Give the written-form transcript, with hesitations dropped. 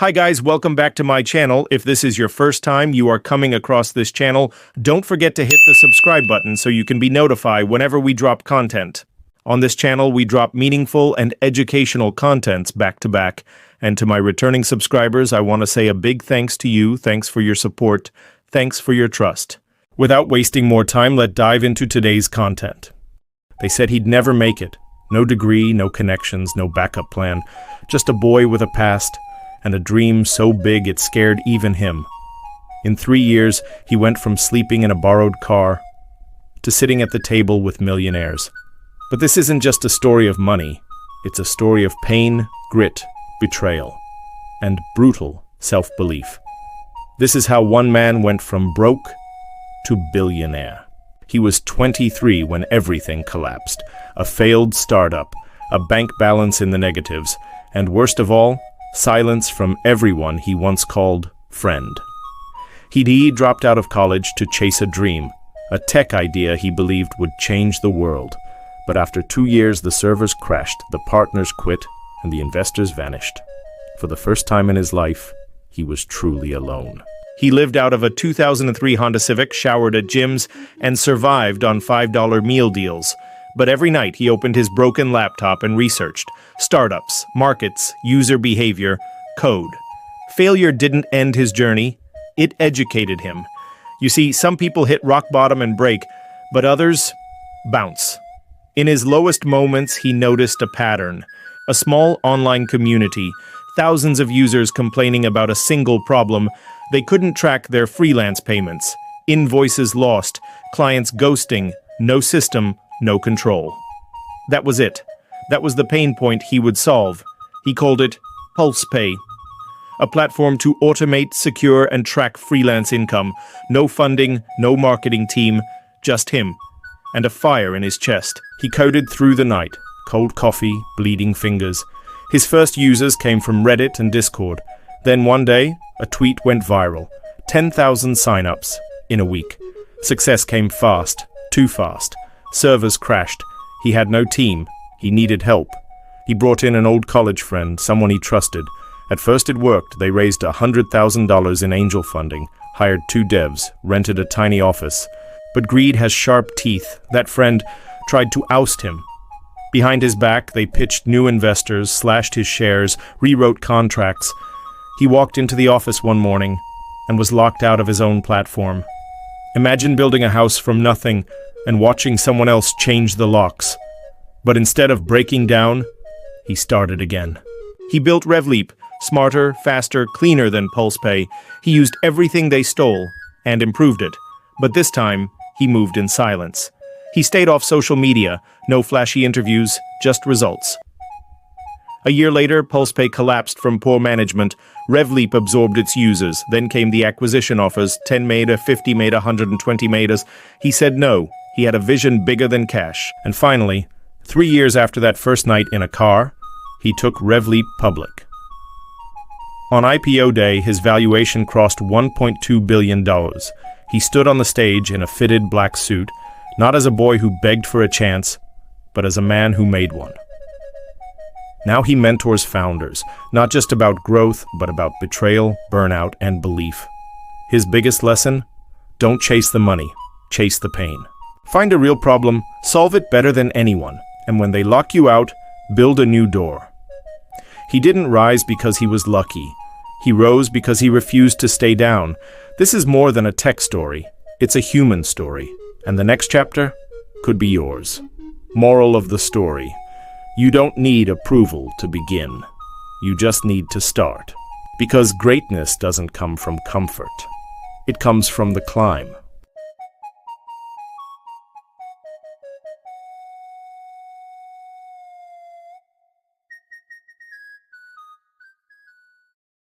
Hi guys, welcome back to my channel. If this is your first time you are coming across this channel, don't forget to hit the subscribe button so you can be notified whenever we drop content. On this channel, we drop meaningful and educational contents back to back. And to my returning subscribers, I want to say a big thanks to you. Thanks for your support. Thanks for your trust. Without wasting more time, let's dive into today's content. They said he'd never make it. No degree, no connections, no backup plan. Just a boy with a past and a dream so big it scared even him. In 3 years, he went from sleeping in a borrowed car to sitting at the table with millionaires. But this isn't just a story of money. It's a story of pain, grit, betrayal, and brutal self-belief. This is how one man went from broke to billionaire. He was 23 when everything collapsed. A failed startup, a bank balance in the negatives, and worst of all, silence from everyone he once called friend. He dropped out of college to chase a dream, a tech idea he believed would change the world. But after 2 years, the servers crashed, the partners quit, and the investors vanished. For the first time in his life, he was truly alone. He lived out of a 2003 Honda Civic, showered at gyms, and survived on $5 meal deals. But every night he opened his broken laptop and researched startups, markets, user behavior, code. Failure didn't end his journey, it educated him. You see, some people hit rock bottom and break, but others bounce. In his lowest moments, he noticed a pattern. A small online community, thousands of users complaining about a single problem. They couldn't track their freelance payments, invoices lost, clients ghosting, no system, no control. That was it. That was the pain point he would solve. He called it PulsePay, a platform to automate, secure, and track freelance income. No funding, no marketing team, just him, and a fire in his chest. He coded through the night, cold coffee, bleeding fingers. His first users came from Reddit and Discord. Then one day, a tweet went viral. 10,000 signups in a week. Success came fast, too fast. Servers crashed. He had no team. He needed help. He brought in an old college friend, someone he trusted. At first it worked. They raised $100,000 in angel funding, hired 2 devs, rented a tiny office. But greed has sharp teeth. That friend tried to oust him. Behind his back, they pitched new investors, slashed his shares, rewrote contracts. He walked into the office one morning and was locked out of his own platform. Imagine building a house from nothing and watching someone else change the locks. But instead of breaking down, he started again. He built RevLeap, smarter, faster, cleaner than PulsePay. He used everything they stole and improved it. But this time, he moved in silence. He stayed off social media, no flashy interviews, just results. A year later, PulsePay collapsed from poor management. RevLeap absorbed its users. Then came the acquisition offers. 10 made a, 50 made a, 120 made us. He said no. He had a vision bigger than cash. And finally, 3 years after that first night in a car, he took RevLeap public. On IPO day, his valuation crossed $1.2 billion. He stood on the stage in a fitted black suit, not as a boy who begged for a chance, but as a man who made one. Now he mentors founders, not just about growth, but about betrayal, burnout, and belief. His biggest lesson? Don't chase the money, chase the pain. Find a real problem, solve it better than anyone, and when they lock you out, build a new door. He didn't rise because he was lucky. He rose because he refused to stay down. This is more than a tech story. It's a human story. And the next chapter could be yours. Moral of the story: you don't need approval to begin. You just need to start. Because greatness doesn't come from comfort. It comes from the climb.